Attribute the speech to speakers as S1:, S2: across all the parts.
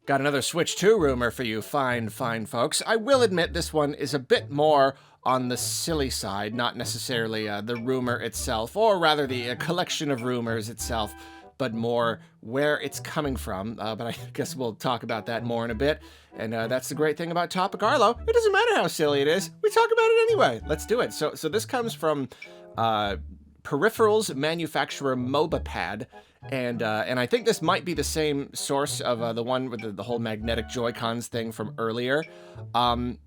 S1: Got another Switch 2 rumor for you fine folks. I will admit this one is a bit more on the silly side, not necessarily the rumor itself, or rather the collection of rumors itself, but more where it's coming from. But I guess we'll talk about that more in a bit. And that's the great thing about Topic Arlo. It doesn't matter how silly it is. We talk about it anyway. Let's do it. So this comes from peripherals manufacturer Mobapad. And I think this might be the same source of the one with the whole magnetic Joy-Cons thing from earlier,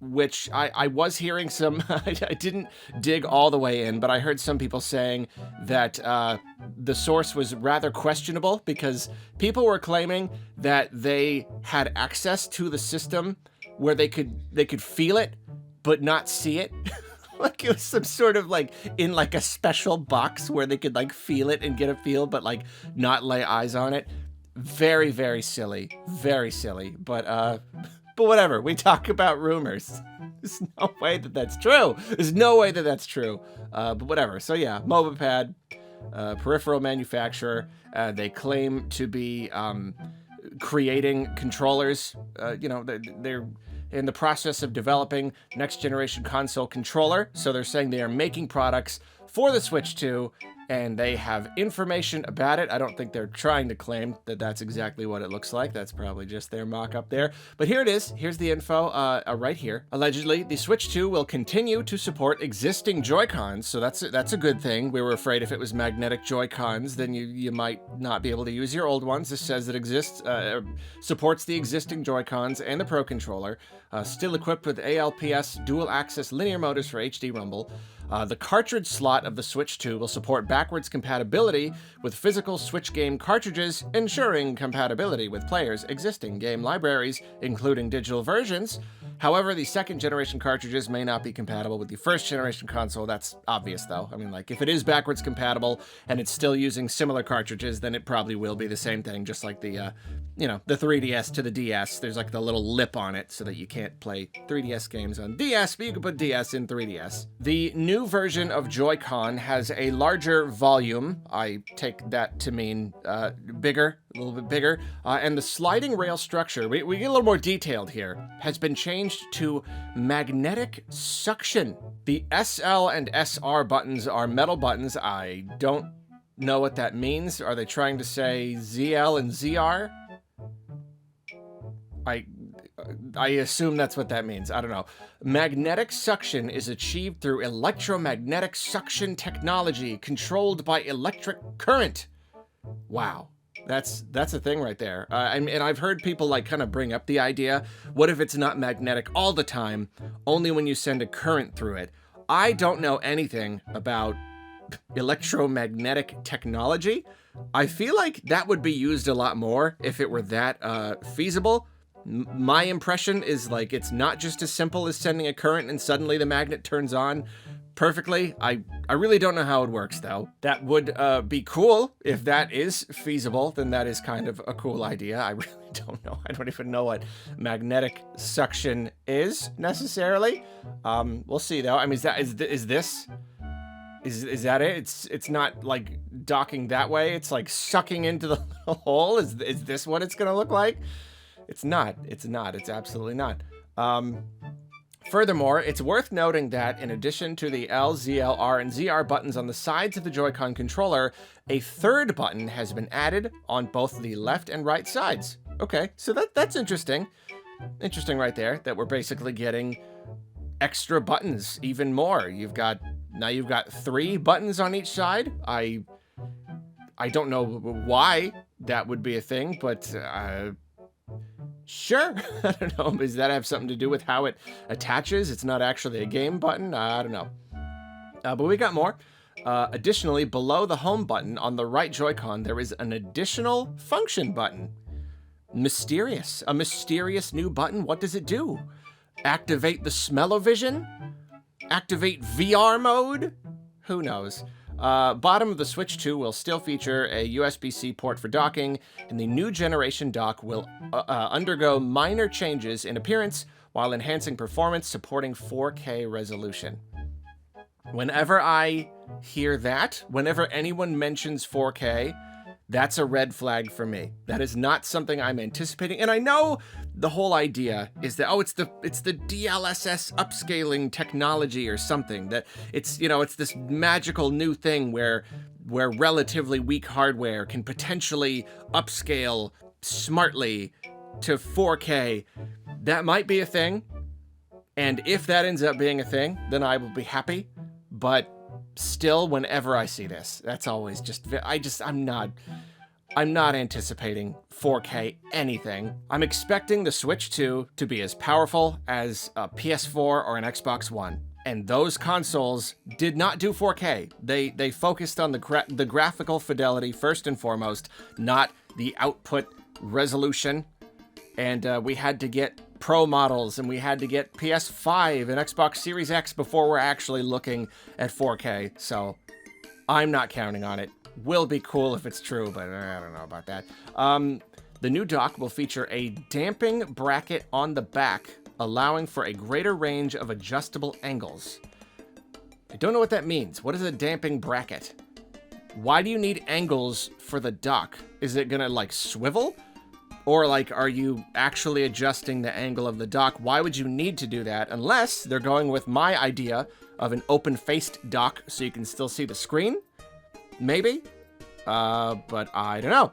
S1: which I was hearing some, I didn't dig all the way in, but I heard some people saying that the source was rather questionable because people were claiming that they had access to the system where they could feel it, but not see it. Like it was some sort of like in like a special box where they could like feel it and get a feel, but like not lay eyes on it. Very, very silly. Very silly. But whatever. We talk about rumors. There's no way that that's true. There's no way that that's true. But whatever. So yeah, Mobapad, peripheral manufacturer. They claim to be creating controllers. They're in the process of developing next generation console controller. So they're saying they are making products for the Switch 2 and they have information about it. I don't think they're trying to claim that that's exactly what it looks like. That's probably just their mock-up there. But here it is. Here's the info right here. Allegedly, the Switch 2 will continue to support existing Joy-Cons, so that's a good thing. We were afraid if it was magnetic Joy-Cons, then you might not be able to use your old ones. This says it supports the existing Joy-Cons and the Pro Controller, still equipped with ALPS dual-axis linear motors for HD Rumble. The cartridge slot of the Switch 2 will support backwards compatibility with physical Switch game cartridges, ensuring compatibility with players' existing game libraries, including digital versions. However, the second generation cartridges may not be compatible with the first generation console. That's obvious, though. I mean, like, if it is backwards compatible and it's still using similar cartridges, then it probably will be the same thing, just like the 3DS to the DS. There's like the little lip on it so that you can't play 3DS games on DS, but you can put DS in 3DS. The new version of Joy-Con has a larger volume. I take that to mean bigger, a little bit bigger. And the sliding rail structure, we get a little more detailed here, has been changed to magnetic suction. The SL and SR buttons are metal buttons. I don't know what that means. Are they trying to say ZL and ZR? I assume that's what that means. I don't know. Magnetic suction is achieved through electromagnetic suction technology controlled by electric current. Wow. That's a thing right there. And I've heard people like kind of bring up the idea, what if it's not magnetic all the time, only when you send a current through it? I don't know anything about electromagnetic technology. I feel like that would be used a lot more if it were that feasible. My impression is like it's not just as simple as sending a current and suddenly the magnet turns on perfectly. I really don't know how it works, though. That would be cool. If that is feasible, then that is kind of a cool idea. I really don't know. I don't even know what magnetic suction is necessarily. We'll see, though. I mean, is that it? It's not like docking that way. It's like sucking into the little hole. Is this what it's gonna look like? It's not. It's absolutely not. Furthermore, it's worth noting that in addition to the L, ZL, R, and ZR buttons on the sides of the Joy-Con controller, a third button has been added on both the left and right sides. Okay, so that's interesting. Interesting right there, that we're basically getting extra buttons, even more. You've got 3 buttons on each side. I don't know why that would be a thing, but sure. I don't know. Does that have something to do with how it attaches? It's not actually a game button? I don't know. But we got more. Additionally, below the home button on the right Joy-Con, there is an additional function button. Mysterious. A mysterious new button. What does it do? Activate the smell-o-vision? Activate VR mode? Who knows? Bottom of the Switch 2 will still feature a USB-C port for docking, and the new generation dock will undergo minor changes in appearance while enhancing performance, supporting 4K resolution. Whenever I hear that, whenever anyone mentions 4K, That's a red flag for me. That is not something I'm anticipating. And I know the whole idea is that, oh, it's the DLSS upscaling technology or something, that it's, you know, it's this magical new thing where relatively weak hardware can potentially upscale smartly to 4K. That might be a thing. And if that ends up being a thing, then I will be happy. But still, whenever I see this, that's always just, I'm not anticipating 4K anything. I'm expecting the Switch 2 to be as powerful as a PS4 or an Xbox One. And those consoles did not do 4K. They focused on the graphical fidelity first and foremost, not the output resolution. And we had to get Pro models, and we had to get PS5 and Xbox Series X before we're actually looking at 4K. So I'm not counting on it. Will be cool if it's true, but I don't know about that. The new dock will feature a damping bracket on the back, allowing for a greater range of adjustable angles. I don't know what that means. What is a damping bracket? Why do you need angles for the dock? Is it gonna, like, swivel? Or, like, are you actually adjusting the angle of the dock? Why would you need to do that? Unless they're going with my idea of an open-faced dock so you can still see the screen? Maybe? But I don't know.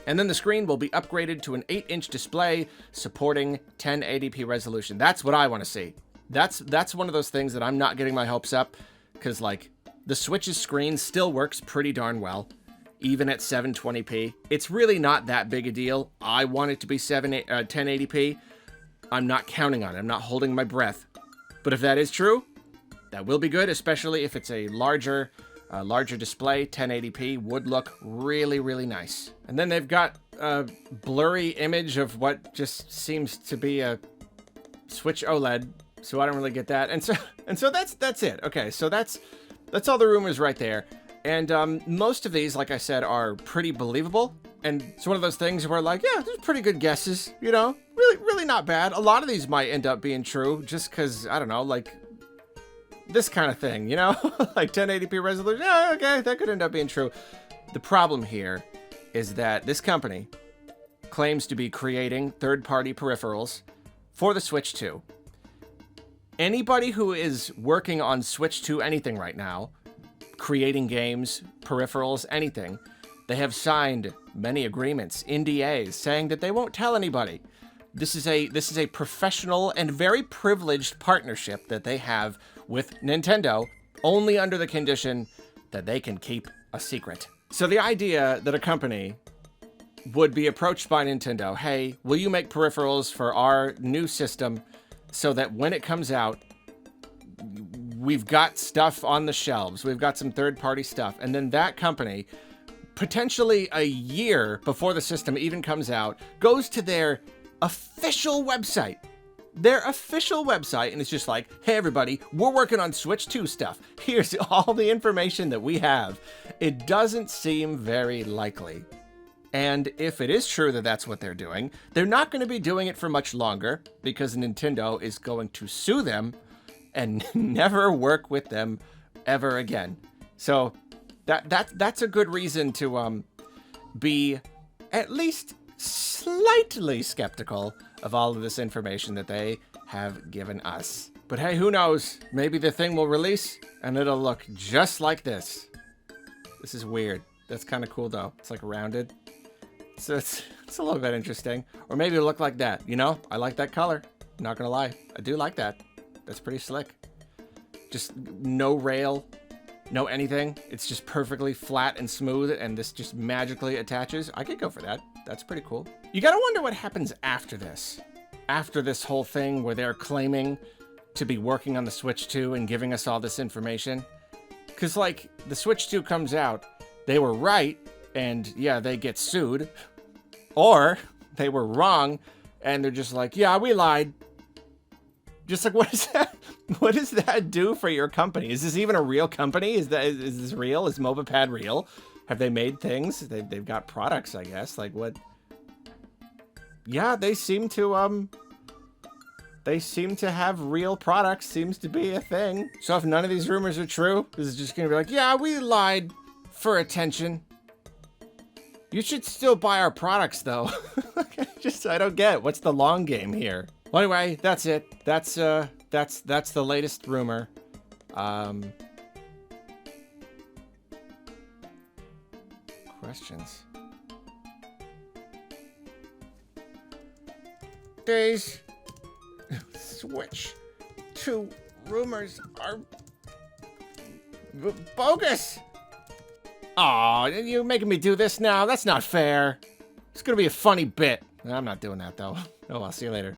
S1: And then the screen will be upgraded to an 8-inch display supporting 1080p resolution. That's what I want to see. That's one of those things that I'm not getting my hopes up, because, like, the Switch's screen still works pretty darn well, even at 720p. It's really not that big a deal. I want it to be 1080p. I'm not counting on it. I'm not holding my breath. But if that is true, that will be good, especially if it's a larger display. 1080p would look really, really nice. And then they've got a blurry image of what just seems to be a Switch OLED, so I don't really get that. And so that's it. Okay, so that's all the rumors right there. And most of these, like I said, are pretty believable. And it's one of those things where, like, yeah, there's pretty good guesses, you know? Really, really not bad. A lot of these might end up being true just because, I don't know, like, this kind of thing, you know? Like 1080p resolution, yeah, okay, that could end up being true. The problem here is that this company claims to be creating third-party peripherals for the Switch 2. Anybody who is working on Switch 2 anything right now, creating games, peripherals, anything, they have signed many agreements, NDAs, saying that they won't tell anybody. This is a professional and very privileged partnership that they have with Nintendo, only under the condition that they can keep a secret. So the idea that a company would be approached by Nintendo, hey, will you make peripherals for our new system so that when it comes out, we've got stuff on the shelves, we've got some third-party stuff, and then that company, potentially a year before the system even comes out, goes to their official website, and it's just like, hey everybody, we're working on Switch 2 stuff. Here's all the information that we have. It doesn't seem very likely. And if it is true that that's what they're doing, they're not going to be doing it for much longer, because Nintendo is going to sue them and never work with them ever again. So that's a good reason to be at least slightly skeptical of all of this information that they have given us. But hey, who knows? Maybe the thing will release and it'll look just like this. This is weird. That's kind of cool though. It's like rounded. So it's a little bit interesting. Or maybe it'll look like that. You know, I like that color. Not gonna lie. I do like that. That's pretty slick. Just no rail, no anything. It's just perfectly flat and smooth, and this just magically attaches. I could go for that. That's pretty cool. You gotta wonder what happens after this. After this whole thing where they're claiming to be working on the Switch 2 and giving us all this information. Because, like, the Switch 2 comes out, they were right, and yeah, they get sued. Or they were wrong, and they're just like, yeah, we lied. Just like, what is that? What does that do for your company? Is this even a real company? Is this real? Is MobaPad real? Have they made things? They've got products, I guess. Like what? Yeah, they seem to have real products. Seems to be a thing. So if none of these rumors are true, this is just gonna be like, yeah, we lied for attention. You should still buy our products, though. I don't get what's the long game here. Well, anyway, that's it. That's the latest rumor. Questions. Days. Switch to rumors are bogus. Aw, you're making me do this now? That's not fair. It's gonna be a funny bit. I'm not doing that, though. Oh, I'll see you later.